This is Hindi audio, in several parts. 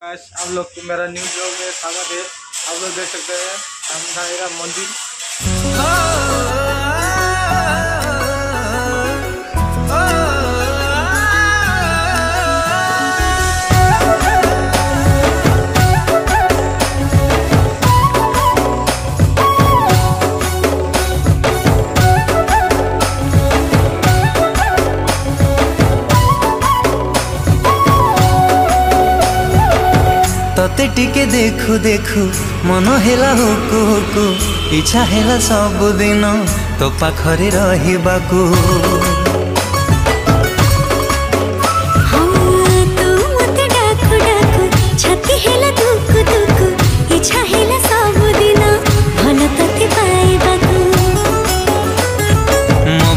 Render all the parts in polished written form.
आज आप लोग को मेरा न्यू ब्लॉग में स्वागत है। आप लोग देख सकते हैं हम मेरा मंदिर। तते टिके देखु देखु मन हेला हुकु हुकु इच्छा हेला सब दिन तो पाखरे रहिबाकू।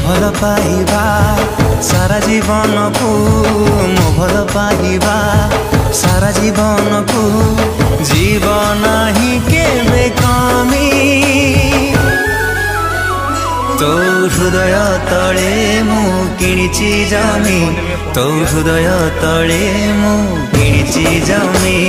भल पाइबा सारा जीवन को मो भल पाइबा सारा जीवन को जीवन ही केबे कमी तो हृदय तले मु किणिची जमी तो हृदय तले मु किणिची जमी।